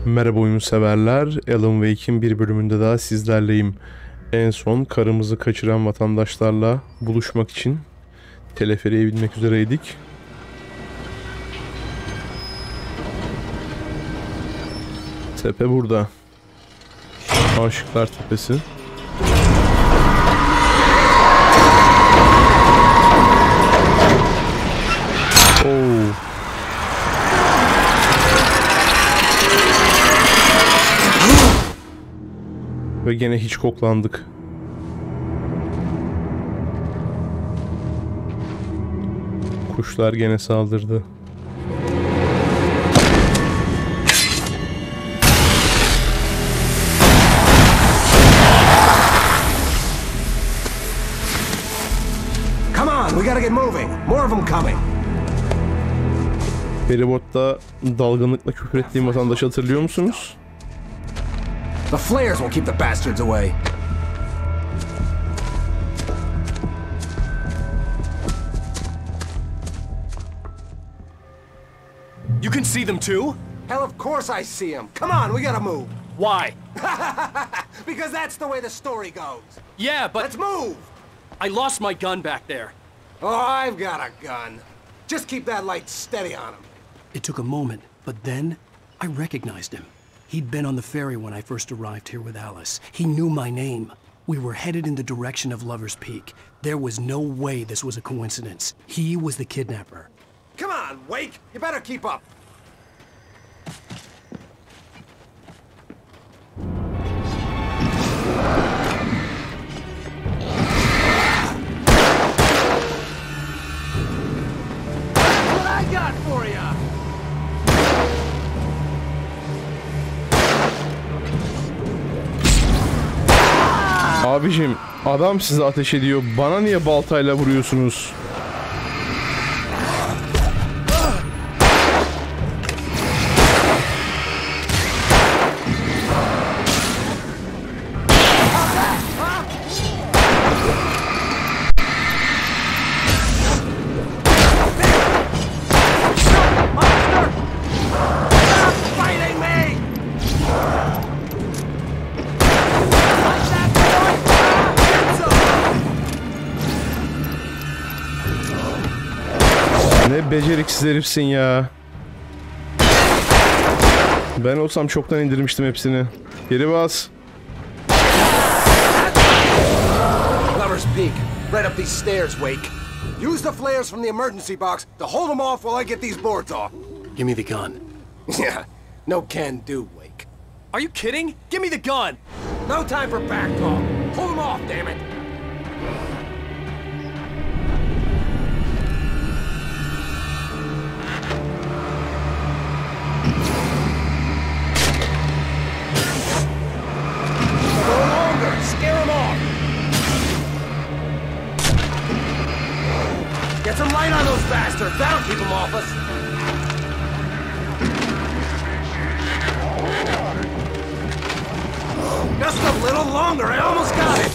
Merhaba oyun severler. Alan Wake'in bir bölümünde daha sizlerleyim. En son karımızı kaçıran vatandaşlarla buluşmak için teleferiğe binmek üzereydik. Tepe burada. Aşıklar Tepesi. Oo. Ve gene hiç koklandık. Kuşlar gene saldırdı. Come on, we gotta get moving. More of them coming. Feribotta dalgınlıkla küfrettiğim vatandaşı hatırlıyor musunuz? The flares will keep the bastards away. You can see them too? Hell, of course I see them. Come on, we gotta move. Why? Because that's the way the story goes. Yeah, but Let's move. I lost my gun back there. Oh, I've got a gun. Just keep that light steady on him. It took a moment, but then I recognized him. He'd been on the ferry when I first arrived here with Alice. He knew my name. We were headed in the direction of Lover's Peak. There was no way this was a coincidence. He was the kidnapper. Come on, Wake. You better keep up. What I got for you? Abicim, adam size ateş ediyor. Bana niye baltayla vuruyorsunuz? Ne beceriksiz herifsin ya. Ben olsam çoktan indirmiştim hepsini. Geri bas. Lover's Peak. Right up these stairs, Wake. Use the flares from the emergency box to hold them off while I get these boards off. Give me the gun. Yeah, no can do, Wake. Are you kidding? Give me the gun! No time for back talk. Hold them off, damn it. Scare them off! Get some light on those bastards! That'll keep them off us! Just a little longer! I almost got it!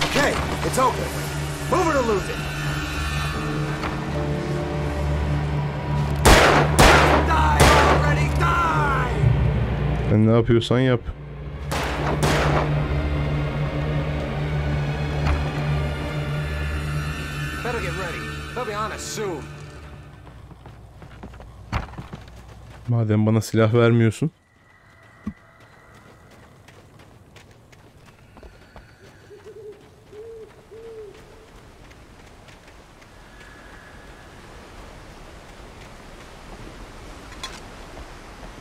Okay, it's open. Move it or lose it! Die already! Die! Sen ne yapıyorsan yap. Better get ready. They'll be on us soon. Madem bana silah vermiyorsun.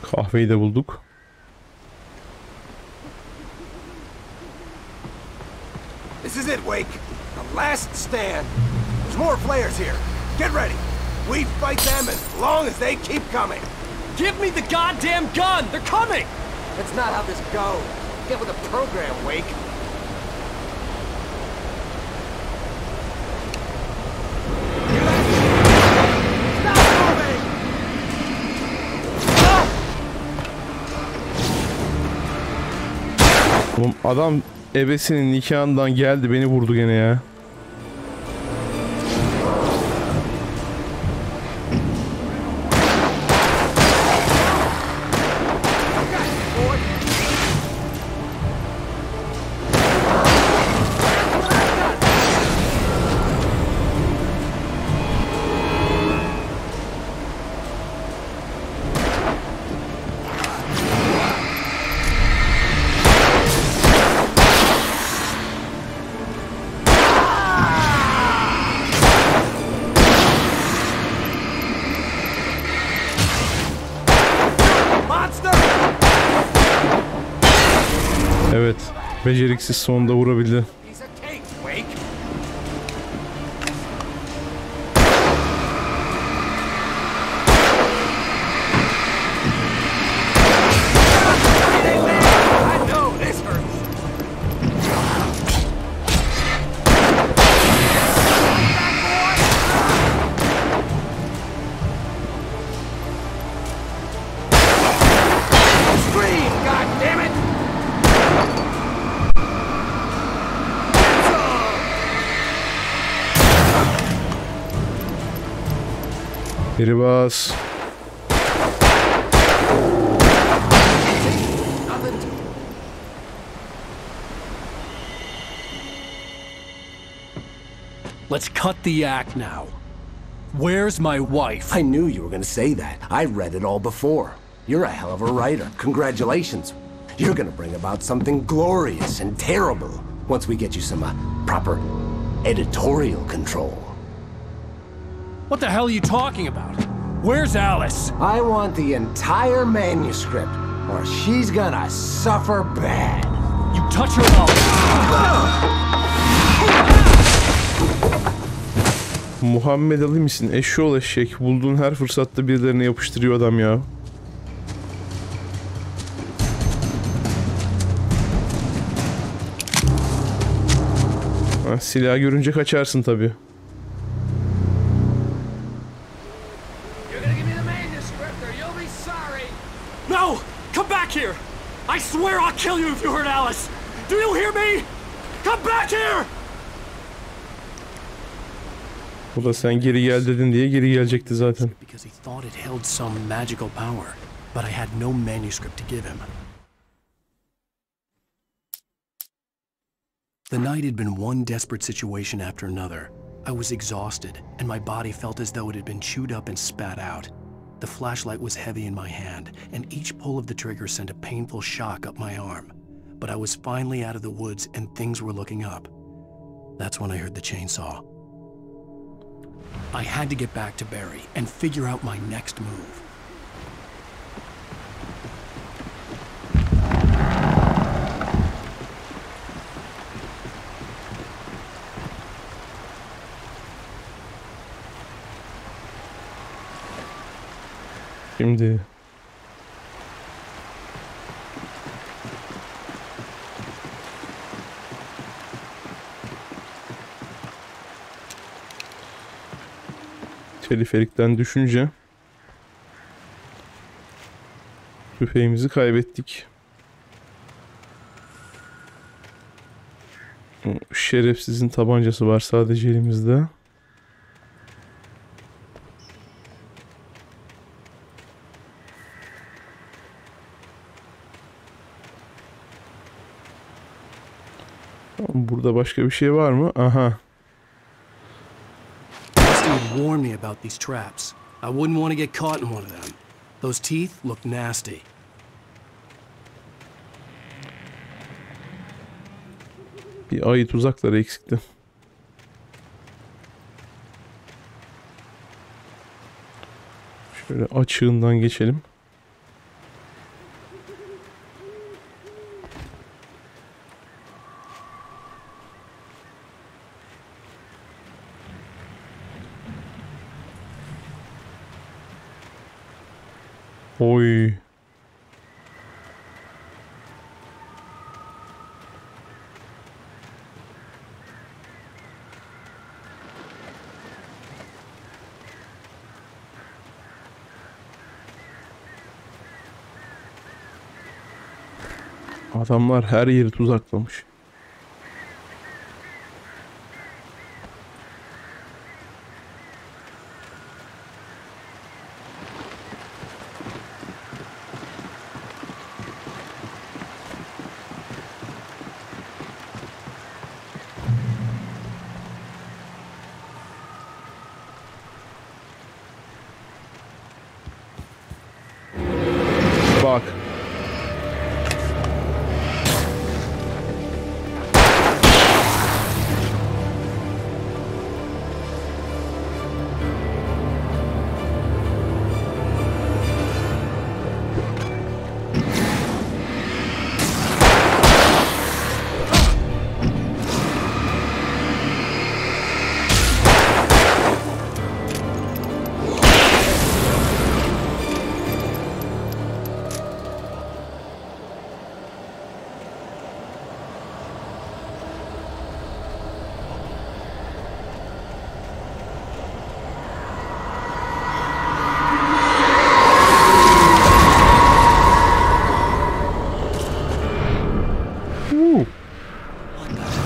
Kahveyi de bulduk. This is it, Wake. The last stand. There's more flares here. Get ready. We fight them as long as they keep coming. Give me the goddamn gun! They're coming! That's not how this goes. Get with the program, Wake. Stop moving! Oğlum adam ebesinin nikahından geldi, beni vurdu gene ya. Evet, beceriksiz sonunda vurabildi. Piece of cake, Wake. I know this hurts. Scream, goddammit! Geri bas. Let's cut the act now. Where's my wife? I knew you were gonna say that. I read it all before. You're a hell of a writer. Congratulations. You're gonna bring about something glorious and terrible once we get you some proper editorial control. What the hell are you talking about? Where's Alice? I want the entire manuscript, or she's gonna suffer bad. You touch her mouth. Muhammed Ali misin? Eşşoğlu eşek. Bulduğun her fırsatta birilerine yapıştırıyor adam ya. Ha, silah görünce kaçarsın tabii. No! Come back here! I swear I'll kill you if you hurt Alice! Do you hear me? Come back here! Bu da sen geri gel dedin diye geri gelecekti zaten. Because he thought it held some magical power, but I had no manuscript to give him. The night had been one desperate situation after another. I was exhausted, and my body felt as though it had been chewed up and spat out. The flashlight was heavy in my hand, and each pull of the trigger sent a painful shock up my arm. But I was finally out of the woods, and things were looking up. That's when I heard the chainsaw. I had to get back to Barry and figure out my next move. Şimdi teleferikten düşünce tüfeğimizi kaybettik. Şerefsizin tabancası var sadece elimizde. Burada başka bir şey var mı? Aha. Dusty had warned me about these traps. I wouldn't want to get caught in one of them. Those teeth look nasty. Bir ayı tuzakları eksikti. Şöyle açığından geçelim. Oy. Adamlar her yeri tuzaklamış. Bak.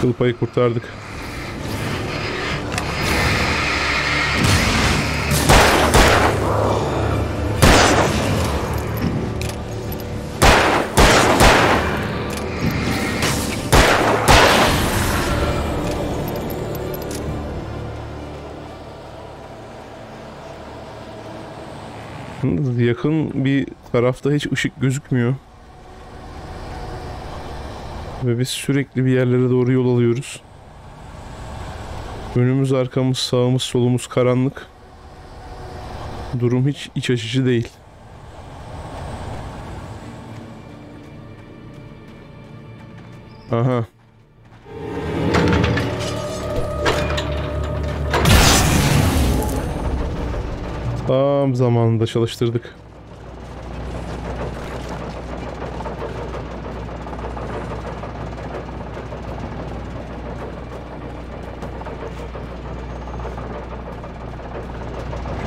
Kıl payı kurtardık. Yakın bir tarafta hiç ışık gözükmüyor. Ve biz sürekli bir yerlere doğru yol alıyoruz. Önümüz, arkamız, sağımız, solumuz karanlık. Durum hiç iç açıcı değil. Aha. Tam zamanında çalıştırdık.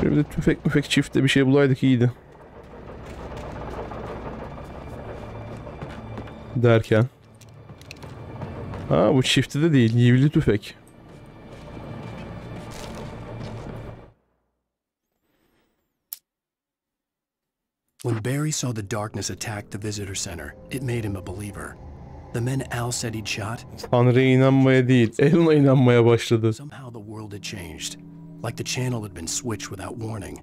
Şöyle bir de tüfek müfek çifte bir şey bulaydık iyiydi. Derken. Ha bu çifte de değil, yivli tüfek. When Barry saw the darkness attack the visitor center, it made him a believer. The men Al said he'd shot, Tanrı'ya inanmaya değil, Alan'a inanmaya başladı. somehow the world had changed. Like the channel had been switched without warning.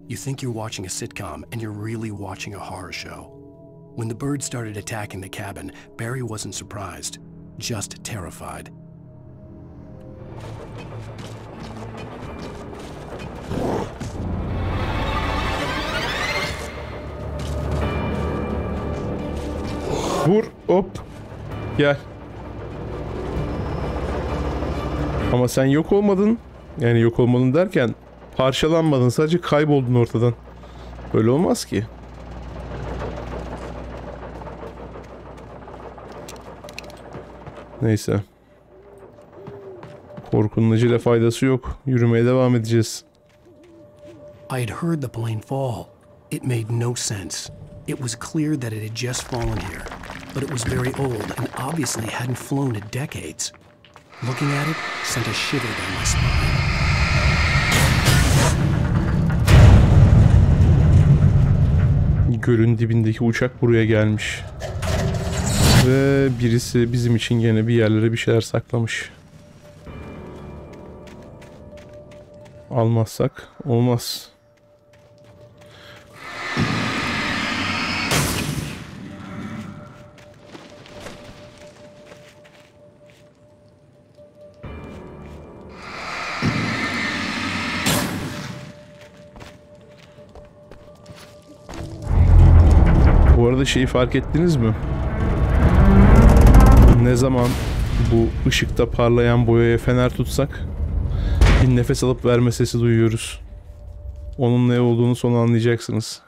You think you're watching a sitcom, and you're really watching a horror show. When the birds started attacking the cabin, Barry wasn't surprised, just terrified. Vur, hop, gel. Ama sen yok olmadın. Yani yok olmadın derken parçalanmadın, sadece kayboldun ortadan. Böyle olmaz ki. Neyse. Korkunun acele faydası yok. Yürümeye devam edeceğiz. I had heard the plane fall. It made no sense. It was clear that it had just fallen here, but it was very old and obviously hadn't flown in decades. Looking at it sent a shiver down my spine. Gölün dibindeki uçak buraya gelmiş. Ve birisi bizim için gene bir yerlere bir şeyler saklamış. Almazsak olmaz. Bu arada şeyi fark ettiniz mi? Ne zaman bu ışıkta parlayan boyaya fener tutsak bir nefes alıp verme sesi duyuyoruz. Onun ne olduğunu sonra anlayacaksınız.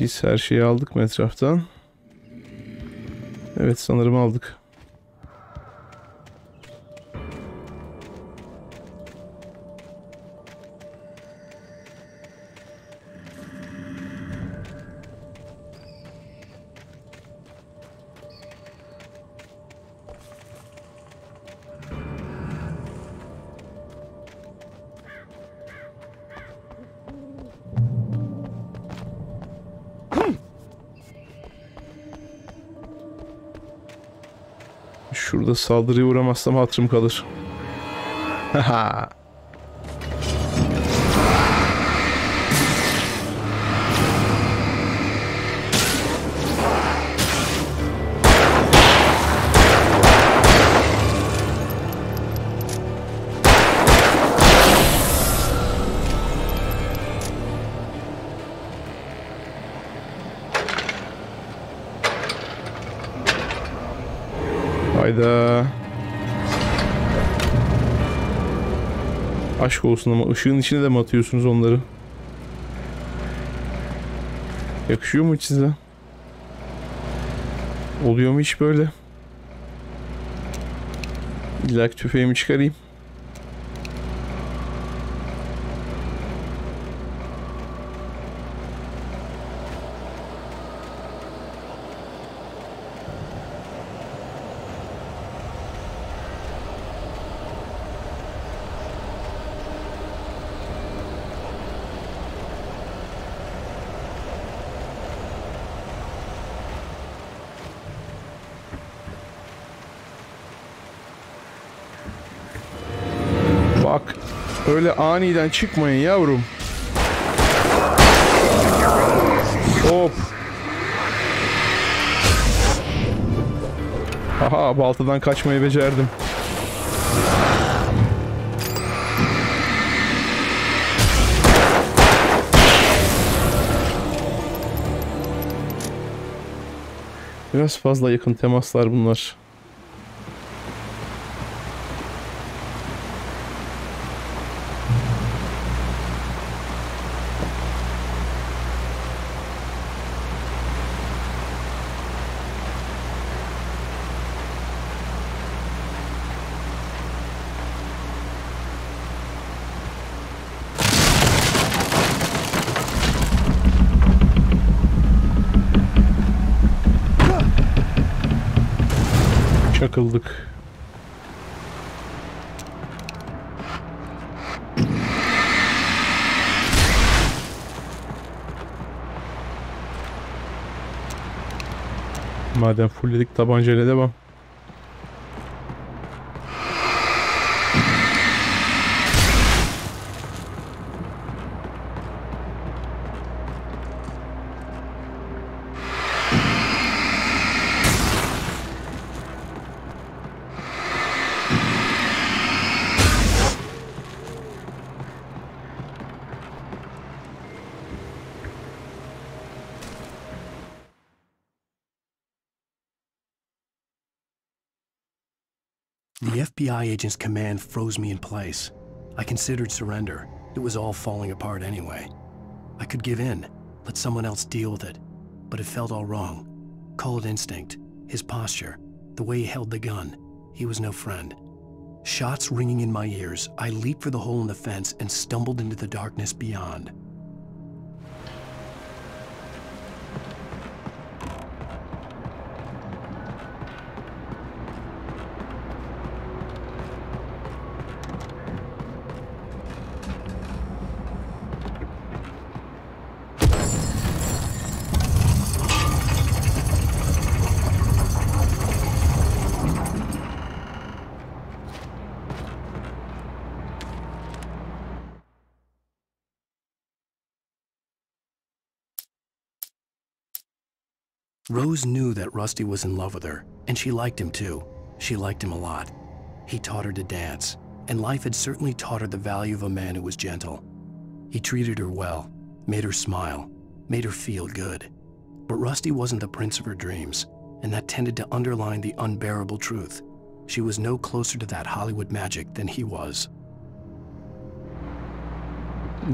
Biz her şeyi aldık mı etraftan? Evet, sanırım aldık. Şurada saldırıya uğramazsam hatırım kalır. Haha. Hayda. Aşk olsun ama ışığın içine de mi atıyorsunuz onları? Yakışıyor mu hiç size? Oluyor mu hiç böyle? İlla ki tüfeğimi çıkarayım. Bak, öyle aniden çıkmayın yavrum. Hop. Aha, baltadan kaçmayı becerdim. Biraz fazla yakın temaslar bunlar. Çakıldık. Madem fullledik, tabancayla devam. The FBI agent's command froze me in place. I considered surrender. It was all falling apart anyway. I could give in, let someone else deal with it. But it felt all wrong. Call it instinct, his posture, the way he held the gun. He was no friend. Shots ringing in my ears, I leaped for the hole in the fence and stumbled into the darkness beyond. Rose knew that Rusty was in love with her, and she liked him too. She liked him a lot. He taught her to dance, and life had certainly taught her the value of a man who was gentle. He treated her well, made her smile, made her feel good. But Rusty wasn't the prince of her dreams, and that tended to underline the unbearable truth. She was no closer to that Hollywood magic than he was.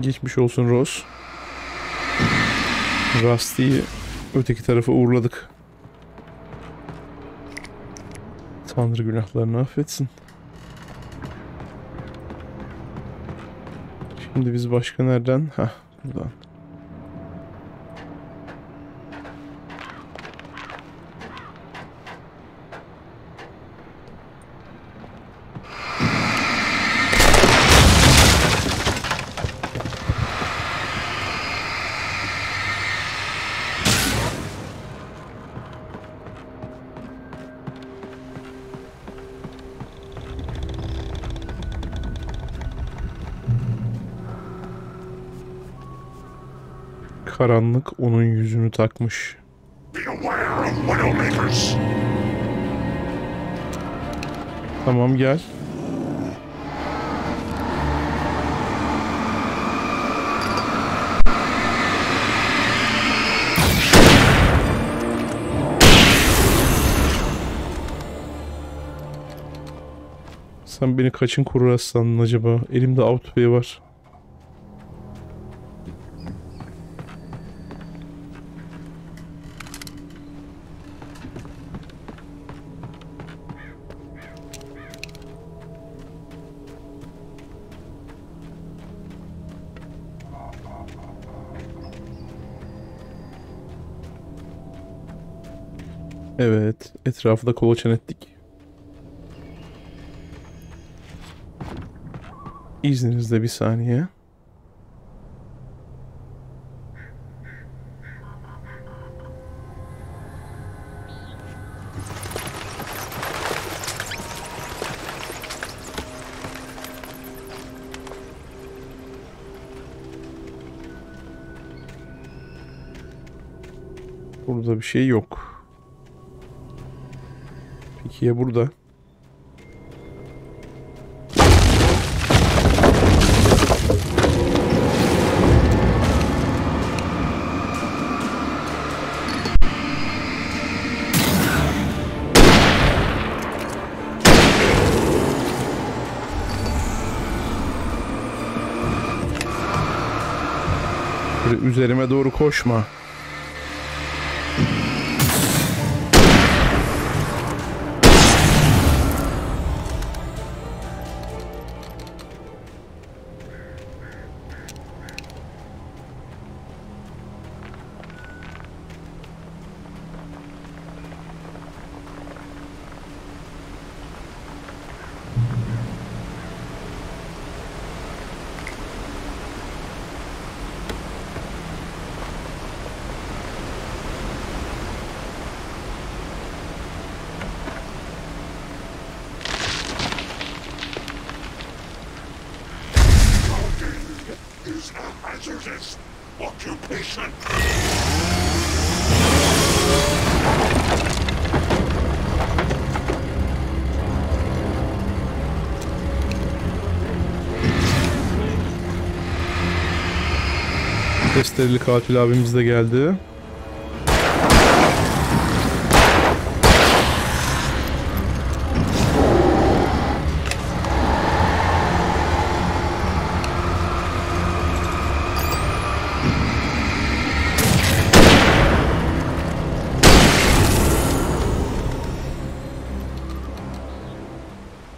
Geçmiş olsun Rose. Rusty'yi öteki tarafa uğurladık. Tanrı günahlarını affetsin. Şimdi biz başka nereden? Hah, buradan. Karanlık onun yüzünü takmış. Tamam, gel. Sen beni kaçın korur aslandın acaba? Elimde av tüfeği var. Evet, etrafı da kolaçan ettik. İzninizle bir saniye. Burada bir şey yok. Peki ya burada? Böyle üzerime doğru koşma. Testereli katil abimiz de geldi.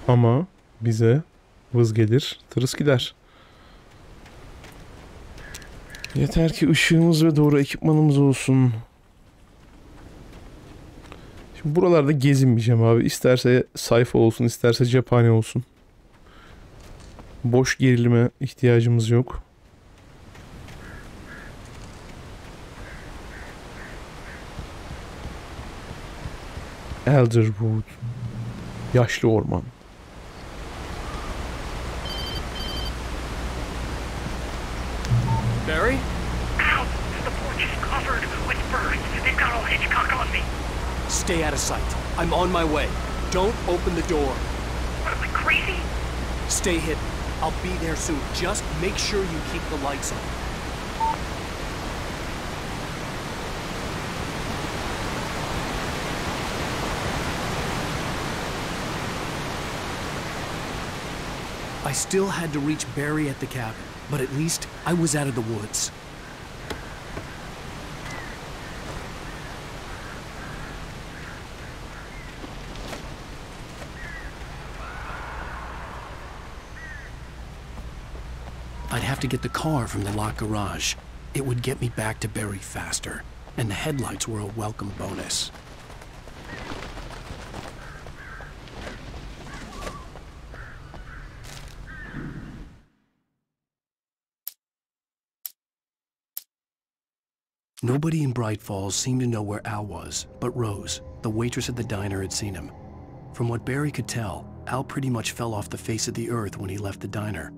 Ama bize vız gelir, tırıs gider. Yeter ki ışığımız ve doğru ekipmanımız olsun. Şimdi buralarda gezinmeyeceğim abi. İsterse sayfa olsun, isterse cephane olsun. Boş gerilime ihtiyacımız yok. Elderwood. Yaşlı orman. Barry? Ow! The porch is covered with birds. They've got all Hitchcock on me. Stay out of sight. I'm on my way. Don't open the door. What am I, crazy? Stay hidden. I'll be there soon. Just make sure you keep the lights on. I still had to reach Barry at the cabin, but at least I was out of the woods. I'd have to get the car from the locked garage. It would get me back to Barry faster, and the headlights were a welcome bonus. Nobody in Bright Falls seemed to know where Al was, but Rose, the waitress at the diner, had seen him. From what Barry could tell, Al pretty much fell off the face of the earth when he left the diner.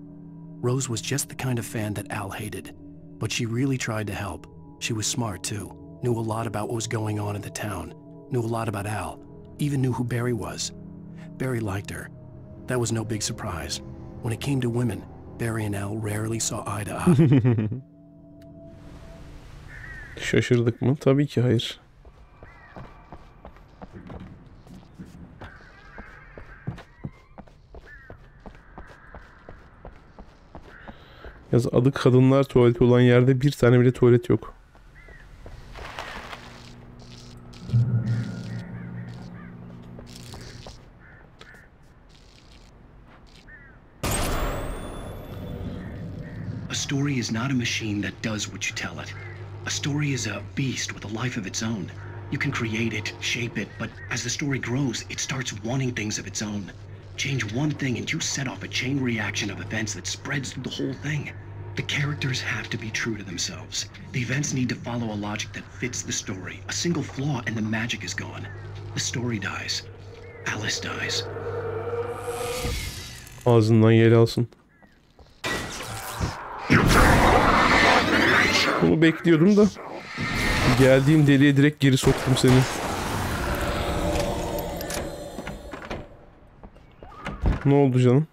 Rose was just the kind of fan that Al hated, but she really tried to help. She was smart too, knew a lot about what was going on in the town, knew a lot about Al, even knew who Barry was. Barry liked her. That was no big surprise. When it came to women, Barry and Al rarely saw eye to eye. Şaşırdık mı? Tabii ki hayır. Yaz adı kadınlar tuvaleti olan yerde bir tane bile tuvalet yok. A story is not a machine that does what you tell it. A story is a beast with a life of its own. You can create it, shape it, but as the story grows, it starts wanting things of its own. Change one thing and you set off a chain reaction of events that spreads through the whole thing. The characters have to be true to themselves. The events need to follow a logic that fits the story. A single flaw and the magic is gone. The story dies. Alice dies. Ağzından yer alsın. Bunu bekliyordum da geldiğim deliğe direkt geri soktum seni. Ne oldu canım?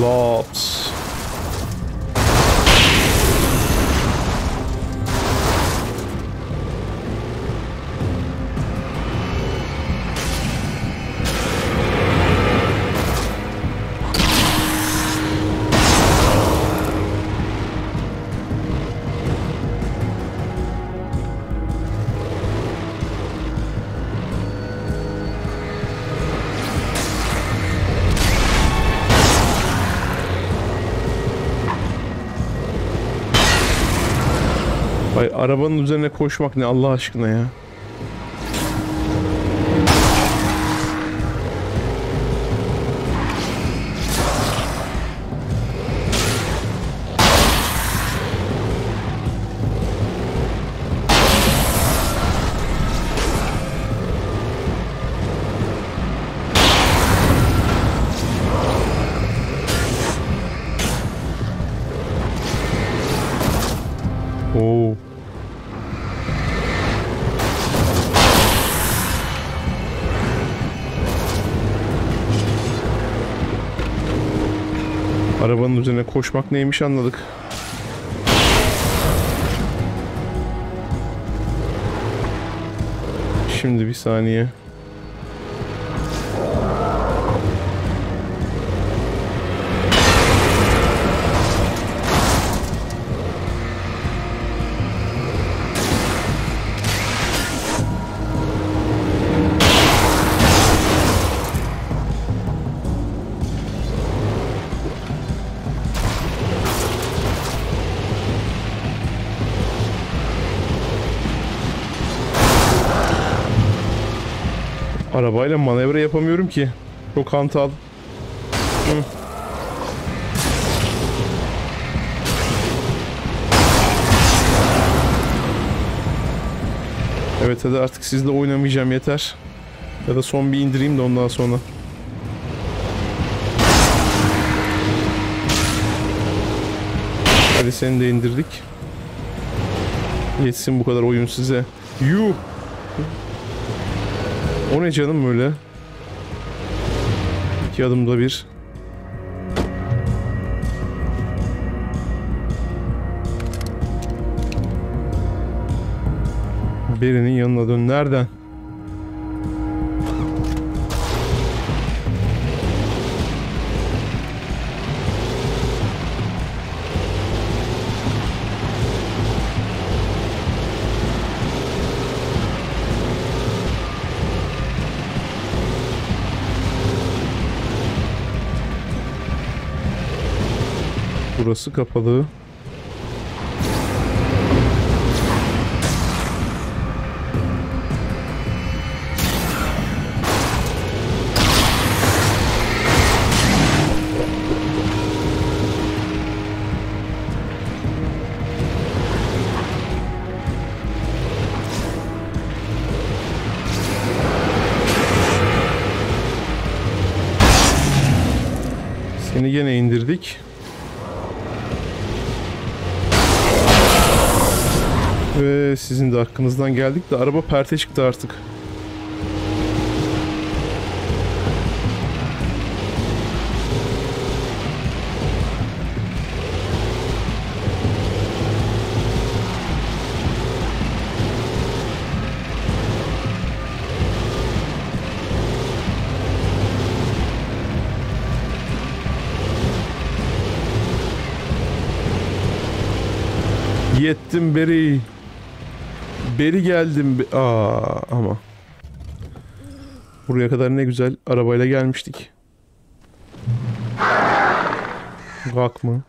Lots. Ay, arabanın üzerine koşmak ne Allah aşkına ya. Oo. Arabanın üzerine koşmak neymiş anladık. Şimdi bir saniye. Arabayla manevra yapamıyorum ki. Çok hantal. Hı. Evet hadi artık sizle oynamayacağım yeter. Ya da son bir indireyim de ondan sonra. Hadi seni de indirdik. Yetsin bu kadar oyun size. Yuh! O ne canım böyle? 2 adımda bir. Birinin yanına dön. Nereden? Burası kapalı. Seni gene indirdik. Ve sizin de hakkınızdan geldik de araba perte çıktı artık. Yettim beri. Beri geldim. Ama. Buraya kadar ne güzel arabayla gelmiştik. Bak mı?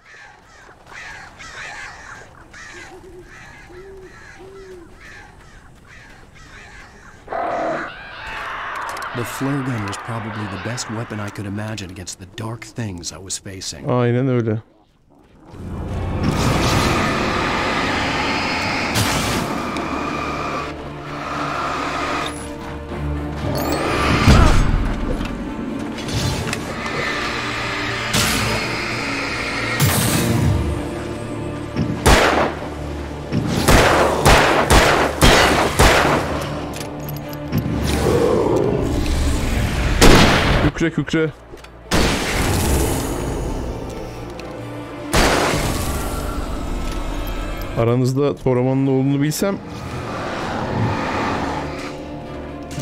The flare gun was probably the best weapon I could imagine against the dark things I was facing. Aynen öyle. Kükre kükre. Aranızda Toraman'ın olduğunu bilsem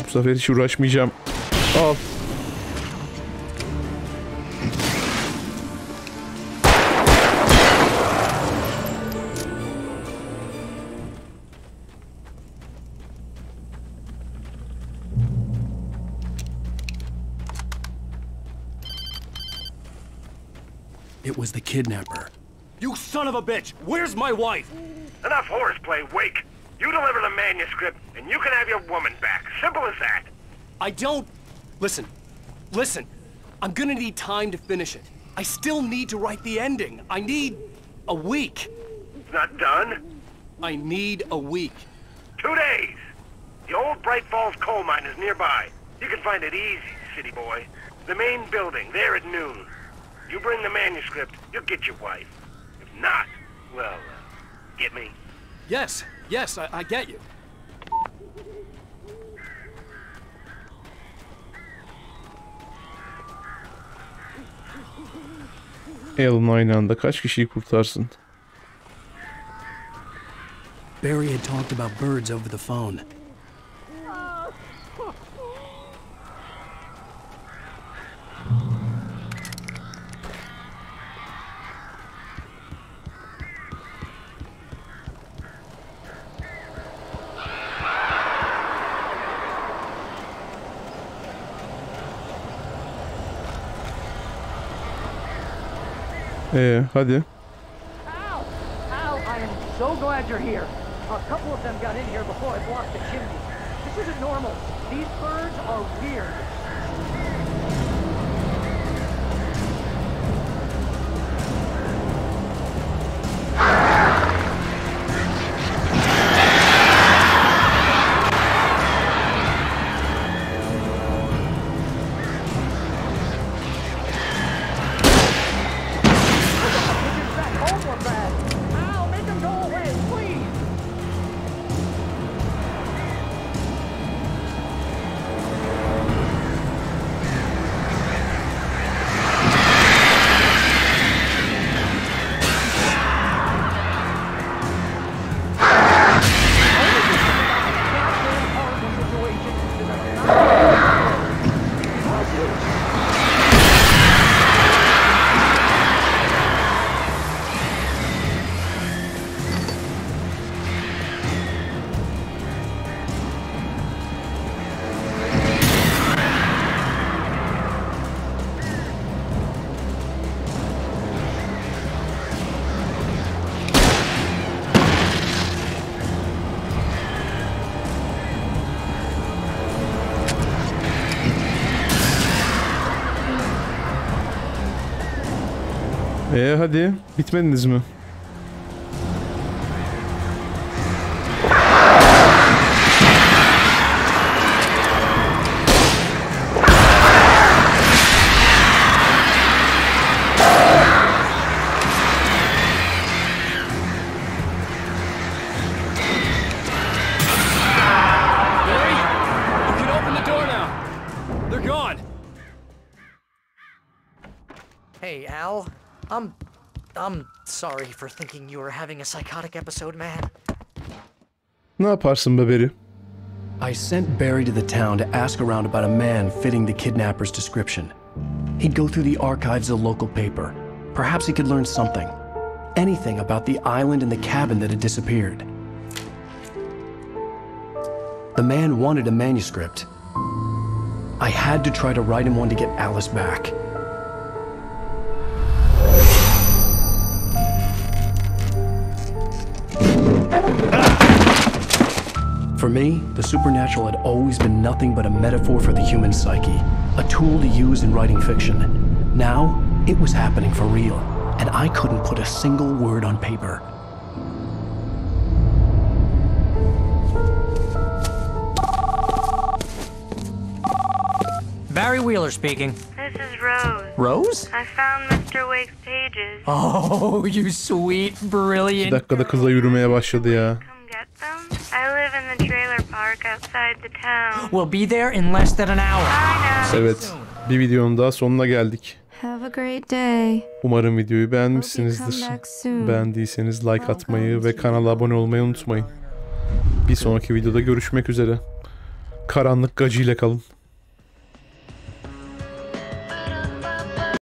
bu sefer hiç uğraşmayacağım. Al. It was the kidnapper. You son of a bitch! Where's my wife? Enough horseplay, Wake. You deliver the manuscript, and you can have your woman back. Simple as that. I don't... Listen. Listen. I'm gonna need time to finish it. I still need to write the ending. I need... a week. It's not done. I need a week. 2 days. The old Bright Falls coal mine is nearby. You can find it easy, city boy. The main building, there at noon. You bring the manuscript, you'll get your wife. If not, well, get me? Yes, I get you. Alan aynı anda kaç kişiyi kurtarsın? Barry had talked about birds over the phone. Hadi. Al! Al, I am so glad you're here. A couple of them got in here before I blocked the chimney. This isn't normal. These birds are weird. Hadi bitmediniz mi? Hey, Al. I'm sorry for thinking you were having a psychotic episode, man. Ne yaparsın be Beri? I sent Barry to the town to ask around about a man fitting the kidnapper's description. He'd go through the archives of the local paper. Perhaps he could learn something. Anything about the island and the cabin that had disappeared. The man wanted a manuscript. I had to try to write him one to get Alice back. For me, the supernatural had always been nothing but a metaphor for the human psyche, a tool to use in writing fiction. Now, it was happening for real, and I couldn't put a single word on paper. Barry Wheeler speaking. This is Rose. Rose? I found Mr. Wake's pages. Oh, you sweet, Bir brilliant. dakikada kızla yürümeye başladı ya. Come get them? I live in the trailer park outside the town. We'll be there in less than an hour. I know. Evet, bir videonun daha sonuna geldik. Have a great day. Umarım videoyu beğenmişsinizdir. Beğendiyseniz like atmayı ve kanala abone olmayı unutmayın. Bir sonraki videoda görüşmek üzere. Karanlık gacıyla kalın.